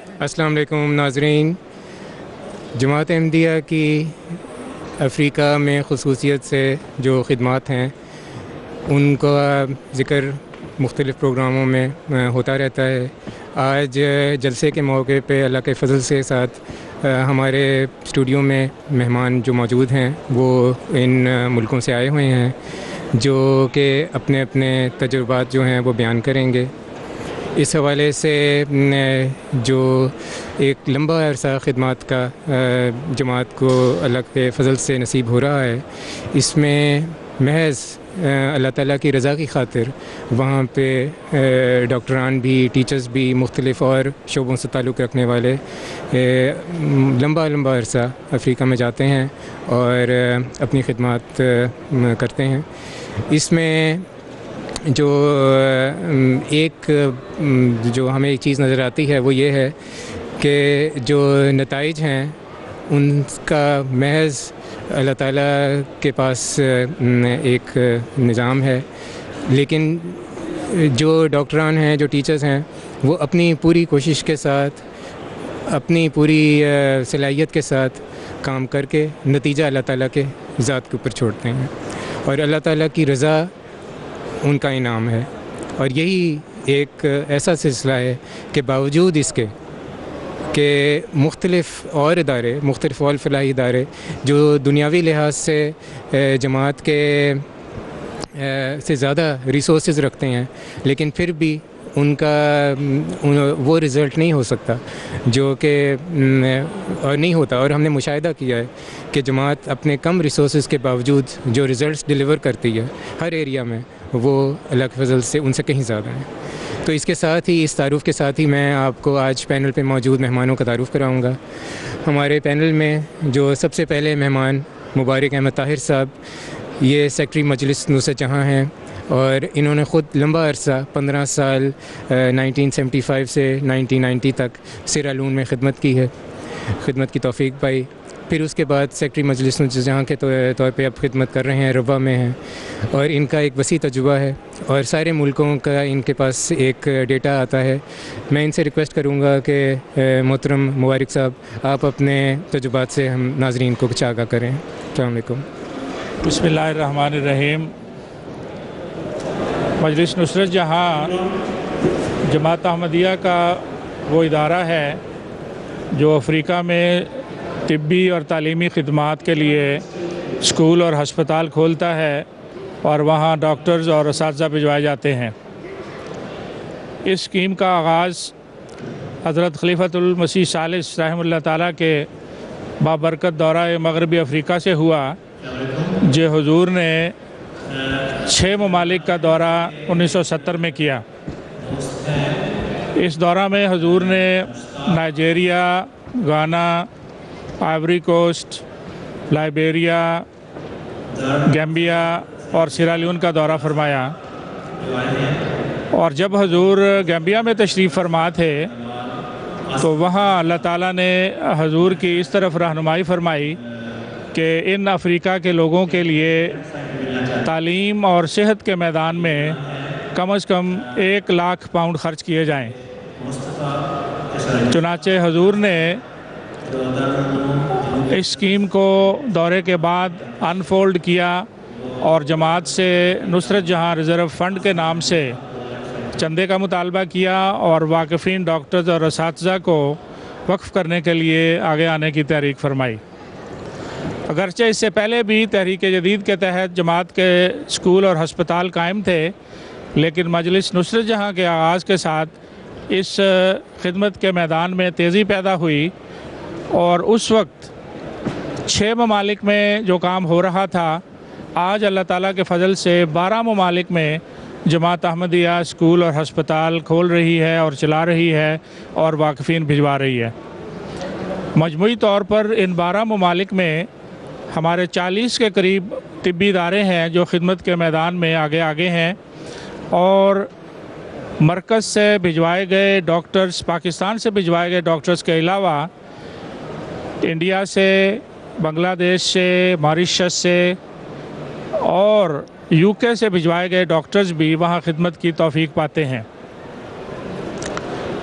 السلام علیکم ناظرین. جماعت احمدیہ کی افریقہ میں خصوصیت سے جو خدمات ہیں ان کا ذکر مختلف پروگراموں میں ہوتا رہتا ہے. آج جلسے کے موقع پہ اللہ کے فضل سے ساتھ ہمارے اسٹوڈیو میں مہمان جو موجود ہیں وہ ان ملکوں سے آئے ہوئے ہیں جو کہ اپنے اپنے تجربات جو ہیں وہ بیان کریں گے. اس حوالے سے جو ایک لمبا عرصہ خدمات کا جماعت کو اللہ کے فضل سے نصیب ہو رہا ہے، اس میں محض اللہ تعالیٰ کی رضا کی خاطر وہاں پہ ڈاکٹران بھی، ٹیچرز بھی، مختلف اور شعبوں سے تعلق رکھنے والے لمبا عرصہ افریقہ میں جاتے ہیں اور اپنی خدمات کرتے ہیں. اس میں جو ہمیں ایک چیز نظر آتی ہے وہ یہ ہے کہ جو نتائج ہیں ان کا محض اللہ تعالیٰ کے پاس ایک نظام ہے، لیکن جو ڈاکٹران ہیں، جو ٹیچرز ہیں، وہ اپنی پوری کوشش کے ساتھ، اپنی پوری صلاحیت کے ساتھ کام کر کے نتیجہ اللہ تعالیٰ کے ذات کے اوپر چھوڑتے ہیں اور اللہ تعالیٰ کی رضا ان کا انعام ہے. اور یہی ایک ایسا سلسلہ ہے کہ باوجود اس کے کہ مختلف اور فلاحی ادارے جو دنیاوی لحاظ سے جماعت کے سے زیادہ ریسورسز رکھتے ہیں، لیکن پھر بھی ان کا وہ رزلٹ نہیں ہو سکتا جو کہ اور نہیں ہوتا. اور ہم نے مشاہدہ کیا ہے کہ جماعت اپنے کم ریسورسز کے باوجود جو رزلٹس ڈیلیور کرتی ہے ہر ایریا میں، وہ اللہ کے فضل سے ان سے کہیں زیادہ ہیں. تو اس کے ساتھ ہی، اس تعارف کے ساتھ ہی میں آپ کو آج پینل پہ موجود مہمانوں کا تعارف کراؤں گا. ہمارے پینل میں جو سب سے پہلے مہمان مبارک احمد طاہر صاحب، یہ سیکرٹری مجلس نصرت جہاں ہیں اور انہوں نے خود لمبا عرصہ 15 سال 1975 سے 1990 تک سیرالون میں خدمت کی ہے، خدمت کی توفیق پائی. پھر اس کے بعد سیکرٹری مجلس نصرت جہاں کے طور پہ اب خدمت کر رہے ہیں، روا میں ہیں، اور ان کا ایک وسیع تجربہ ہے اور سارے ملکوں کا ان کے پاس ایک ڈیٹا آتا ہے. میں ان سے ریکویسٹ کروں گا کہ محترم مبارک صاحب آپ اپنے تجربات سے ہم ناظرین کو کچھ آگاہ کریں. السلام علیکم. بسم اللہ الرحمن الرحیم. مجلس نصرت جہاں جماعت احمدیہ کا وہ ادارہ ہے جو افریقہ میں طبی اور تعلیمی خدمات کے لیے اسکول اور ہسپتال کھولتا ہے اور وہاں ڈاکٹرز اور اساتذہ بھجوائے جاتے ہیں. اس اسکیم کا آغاز حضرت خلیفۃ المسیح ثالث رحمہ اللہ تعالیٰ کے بابرکت دورہ مغربی افریقہ سے ہوا، جو حضور نے 6 ممالک کا دورہ 1970 میں کیا. اس دورہ میں حضور نے نائجیریا، گانا، آئیوری کوسٹ، لائبیریا، گیمبیا اور سیرالیون کا دورہ فرمایا. اور جب حضور گیمبیا میں تشریف فرما تھے تو وہاں اللہ تعالیٰ نے حضور کی اس طرف رہنمائی فرمائی کہ ان افریقہ کے لوگوں کے لیے تعلیم اور صحت کے میدان میں کم از کم 1 لاکھ پاؤنڈ خرچ کیے جائیں. چنانچہ حضور نے اس اسکیم کو دورے کے بعد انفولڈ کیا اور جماعت سے نصرت جہاں ریزرو فنڈ کے نام سے چندے کا مطالبہ کیا اور واقفین ڈاکٹرز اور اساتذہ کو وقف کرنے کے لیے آگے آنے کی تحریک فرمائی. اگرچہ اس سے پہلے بھی تحریک جدید کے تحت جماعت کے اسکول اور ہسپتال قائم تھے، لیکن مجلس نصرت جہاں کے آغاز کے ساتھ اس خدمت کے میدان میں تیزی پیدا ہوئی اور اس وقت 6 ممالک میں جو کام ہو رہا تھا، آج اللہ تعالیٰ کے فضل سے 12 ممالک میں جماعت احمدیہ اسکول اور ہسپتال کھول رہی ہے اور چلا رہی ہے اور واقفین بھجوا رہی ہے. مجموعی طور پر ان 12 ممالک میں ہمارے 40 کے قریب طبی ادارے ہیں جو خدمت کے میدان میں آگے ہیں، اور مرکز سے بھجوائے گئے ڈاکٹرز، پاکستان سے بھجوائے گئے ڈاکٹرز کے علاوہ انڈیا سے، بنگلہ دیش سے، ماریشس سے اور یو کے سے بھجوائے گئے ڈاکٹرز بھی وہاں خدمت کی توفیق پاتے ہیں.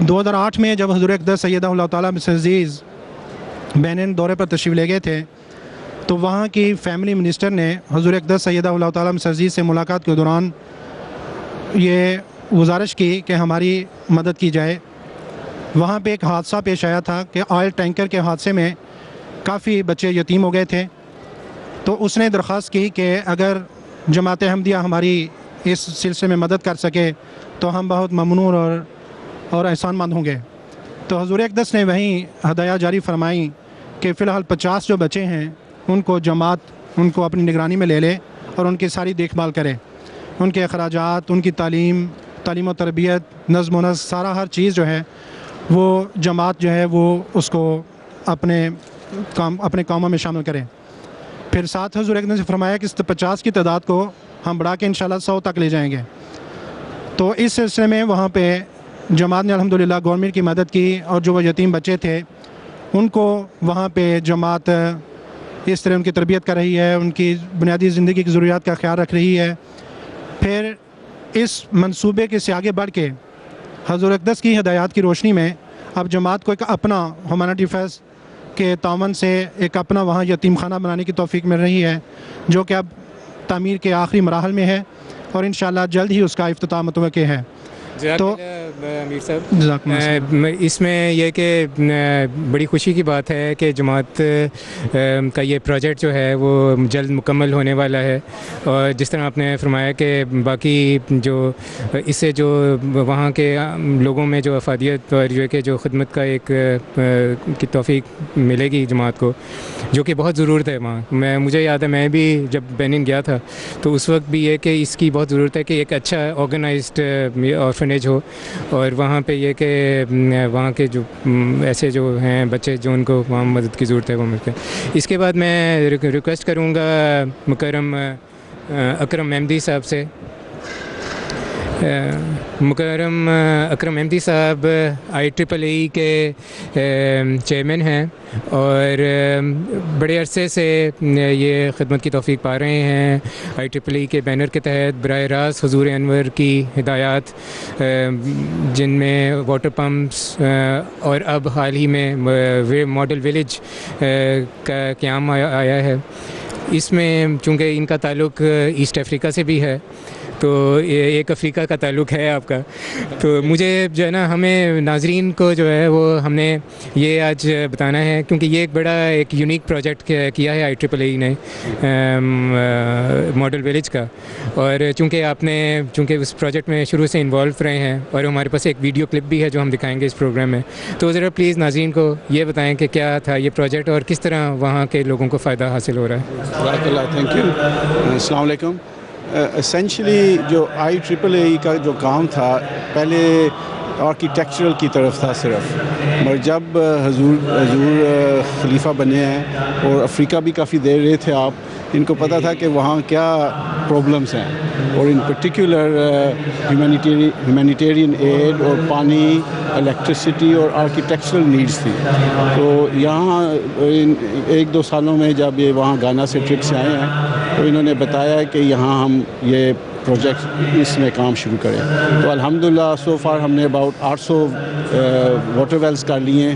2008 میں جب حضور اقدس سیدہ اللہ تعالیٰ عزیز بینن دورے پر تشریف لے گئے تھے تو وہاں کی فیملی منسٹر نے حضور اقدس سیدہ اللہ تعالیٰ عزیز سے ملاقات کے دوران یہ گزارش کی کہ ہماری مدد کی جائے. وہاں پہ ایک حادثہ پیش آیا تھا کہ آئل ٹینکر کے حادثے میں کافی بچے یتیم ہو گئے تھے. تو اس نے درخواست کی کہ اگر جماعت احمدیہ ہماری اس سلسلے میں مدد کر سکے تو ہم بہت ممنون اور احسان مند ہوں گے. تو حضور اقدس نے وہیں ہدایات جاری فرمائیں کہ فی الحال 50 جو بچے ہیں ان کو جماعت ان کو اپنی نگرانی میں لے لے اور ان کی ساری دیکھ بھال کرے. ان کے اخراجات، ان کی تعلیم و تربیت، نظم و نسق، سارا ہر چیز جو ہے وہ جماعت جو ہے وہ اس کو اپنے کاموں میں شامل کرے. پھر ساتھ حضور اقدس نے فرمایا کہ اس 50 کی تعداد کو ہم بڑھا کے انشاءاللہ 100 تک لے جائیں گے. تو اس سلسلے میں وہاں پہ جماعت نے الحمدللہ گورنمنٹ کی مدد کی اور جو وہ یتیم بچے تھے ان کو وہاں پہ جماعت اس طرح ان کی تربیت کر رہی ہے، ان کی بنیادی زندگی کی ضروریات کا خیال رکھ رہی ہے. پھر اس منصوبے کے سے آگے بڑھ کے حضور اقدس کی ہدایات کی روشنی میں اب جماعت کو ایک اپنا ہیومینٹی فیس کے تعاون سے ایک اپنا وہاں یتیم خانہ بنانے کی توفیق مل رہی ہے جو کہ اب تعمیر کے آخری مراحل میں ہے اور انشاءاللہ جلد ہی اس کا افتتاح متوقع ہے. تو امیر صاحب اس میں یہ کہ بڑی خوشی کی بات ہے کہ جماعت کا یہ پروجیکٹ جو ہے وہ جلد مکمل ہونے والا ہے. اور جس طرح آپ نے فرمایا کہ باقی جو اس سے جو وہاں کے لوگوں میں جو افادیت اور جو کہ جو خدمت کا ایک کی توفیق ملے گی جماعت کو، جو کہ بہت ضرورت ہے وہاں. مجھے یاد ہے میں بھی جب بینن گیا تھا تو اس وقت بھی یہ کہ اس کی بہت ضرورت ہے کہ ایک اچھا آرگنائزڈ آرفنیج ہو اور وہاں پہ یہ کہ وہاں کے جو ایسے جو ہیں بچے جو ان کو وہاں مدد کی ضرورت ہے وہ ملتے ہیں. اس کے بعد میں ریکویسٹ کروں گا مکرم اکرم احمدی صاحب سے. مکرم اکرم احمدی صاحب IEEE کے چیئرمین ہیں اور بڑے عرصے سے یہ خدمت کی توفیق پا رہے ہیں. IEEE کے بینر کے تحت براہ راست حضور انور کی ہدایات جن میں واٹر پمپس اور اب حال ہی میں ماڈل ولیج کا قیام آیا ہے. اس میں چونکہ ان کا تعلق ایسٹ افریقہ سے بھی ہے تو ایک افریقہ کا تعلق ہے آپ کا، تو مجھے جو ہے نا ہمیں ناظرین کو جو ہے وہ ہم نے یہ آج بتانا ہے کیونکہ یہ ایک بڑا ایک یونیک پروجیکٹ کیا ہے IEEE نے ماڈل ولیج کا. اور چونکہ اس پروجیکٹ میں شروع سے انوالو رہے ہیں اور ہمارے پاس ایک ویڈیو کلپ بھی ہے جو ہم دکھائیں گے اس پروگرام میں. تو ذرا پلیز ناظرین کو یہ بتائیں کہ کیا تھا یہ پروجیکٹ اور کس طرح وہاں کے لوگوں کو فائدہ حاصل ہو رہا ہے. بارک اللہ، تھینک یو. السلام علیکم. اسینشلی جو IEEE کا جو کام تھا پہلے آرکیٹیکچرل کی طرف تھا صرف، مگر جب حضور خلیفہ بنے ہیں اور افریقہ بھی کافی دیر رہے تھے آپ، ان کو پتہ تھا کہ وہاں کیا پرابلمس ہیں اور ان پرٹیکولر ہیومینیٹیرین ایڈ اور پانی، الیکٹریسٹی اور آرکیٹیکچرل نیڈس تھی. تو یہاں 1-2 سالوں میں جب یہ وہاں گانا سے ٹرپ سے آئے ہیں تو انہوں نے بتایا کہ یہاں ہم یہ پروجیکٹ اس میں کام شروع کریں. تو الحمدللہ سو فار ہم نے اباؤٹ 800 واٹر ویلز کر لیے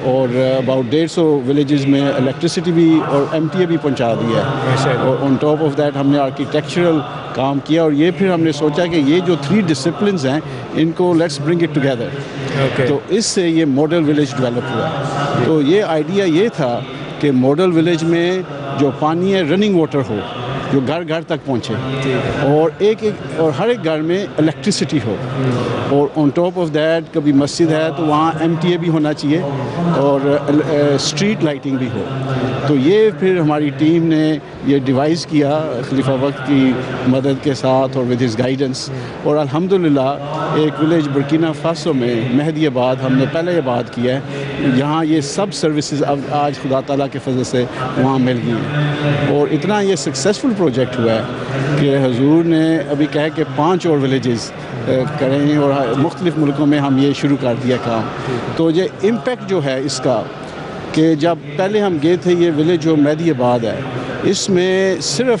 اور اباؤٹ 150 ولیجز میں الیکٹریسٹی بھی اور MTA بھی پہنچا دیا ہے. اور آن ٹاپ آف دیٹ ہم نے آرکیٹیکچرل کام کیا اور یہ پھر ہم نے سوچا کہ یہ جو 3 ڈسپلنز ہیں ان کو لیٹس برنگ اٹ ٹوگیدر. تو اس سے یہ ماڈل ولیج ڈیولپ ہوا. تو یہ آئیڈیا یہ تھا کہ ماڈل ولیج میں جو پانی ہے رننگ واٹر ہو جو گھر گھر تک پہنچے اور ہر ایک گھر میں الیکٹریسٹی ہو اور آن ٹاپ آف دیٹ کبھی مسجد ہے تو وہاں MTA بھی ہونا چاہیے اور اسٹریٹ لائٹنگ بھی ہو. تو یہ پھر ہماری ٹیم نے یہ ڈیوائز کیا خلیفہ وقت کی مدد کے ساتھ اور ود ہز گائیڈنس. اور الحمدللہ ایک ولیج برکینا فاسو میں مہدی آباد ہم نے پہلے یہ بات کیا ہے، یہاں یہ سب سروسز اب آج خدا تعالیٰ کے فضل سے وہاں مل گئی ہیں. اور اتنا یہ سکسیزفل پروجیکٹ ہوا ہے کہ حضور نے ابھی کہا کہ 5 اور ولیجز کریں اور مختلف ملکوں میں ہم یہ شروع کر دیا کام. تو یہ امپیکٹ جو ہے اس کا کہ جب پہلے ہم گئے تھے یہ ولیج جو مہدی آباد ہے اس میں صرف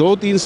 2-3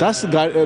10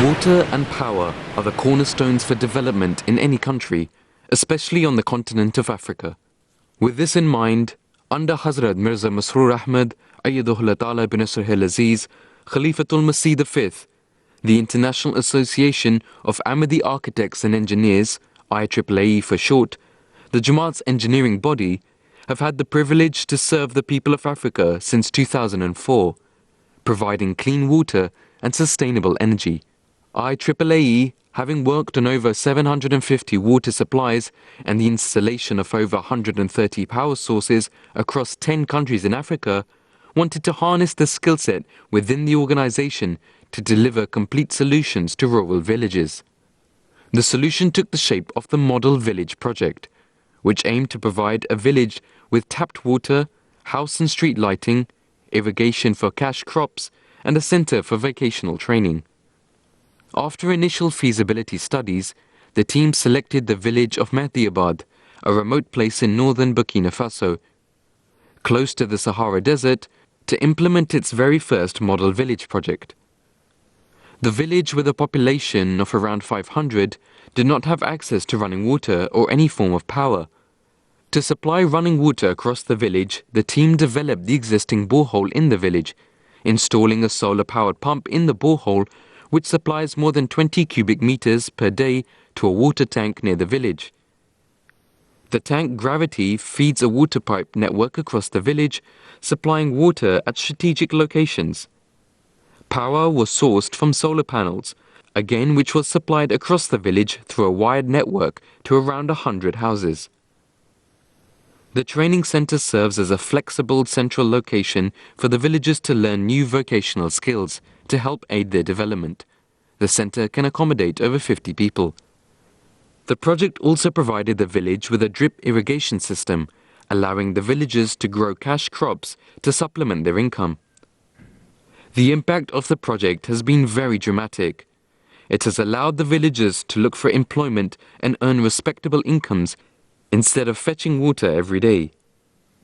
Water and power are the cornerstones for development in any country, especially on the continent of Africa. With this in mind, under Hazrat Mirza Masroor Ahmad, Ayyadullah Ta'ala bin Nasrul Aziz, Khalifatul Masih V, the International Association of Ahmadi Architects and Engineers, IAAE for short, the Jamaat's engineering body, have had the privilege to serve the people of Africa since 2004, providing clean water and sustainable energy. IAAE, having worked on over 750 water supplies and the installation of over 130 power sources across 10 countries in Africa, wanted to harness the skill set within the organization to deliver complete solutions to rural villages. The solution took the shape of the Model Village project, which aimed to provide a village with tapped water, house and street lighting, irrigation for cash crops, and a center for vocational training. After initial feasibility studies, the team selected the village of Mehdiabad, a remote place in northern Burkina Faso, close to the Sahara Desert, to implement its very first model village project. The village, with a population of around 500, did not have access to running water or any form of power. To supply running water across the village, the team developed the existing borehole in the village, installing a solar-powered pump in the borehole which supplies more than 20 cubic meters per day to a water tank near the village. The tank gravity feeds a water pipe network across the village, supplying water at strategic locations. Power was sourced from solar panels, again which was supplied across the village through a wired network to around 100 houses. The training center serves as a flexible central location for the villagers to learn new vocational skills to help aid their development. The center can accommodate over 50 people. The project also provided the village with a drip irrigation system, allowing the villagers to grow cash crops to supplement their income. The impact of the project has been very dramatic. It has allowed the villagers to look for employment and earn respectable incomes instead of fetching water every day.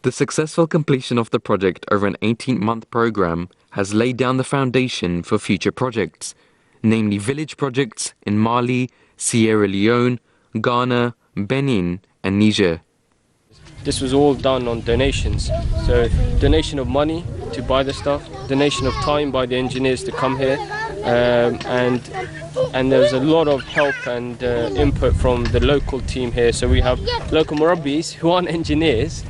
The successful completion of the project over an 18-month program has laid down the foundation for future projects, namely village projects in Mali, Sierra Leone, Ghana, Benin and Niger. This was all done on donations. So donation of money to buy the stuff, donation of time by the engineers to come here, and there's a lot of help and input from the local team here. So we have local Murabbis who aren't engineers,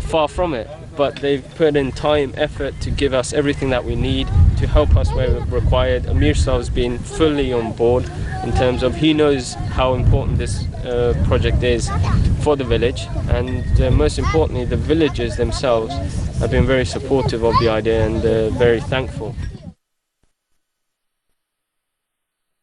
far from it, but they've put in time, effort to give us everything that we need to help us where required. Amir Sah's been fully on board in terms of he knows how important this project is for the village, and most importantly the villagers themselves have been very supportive of the idea and very thankful.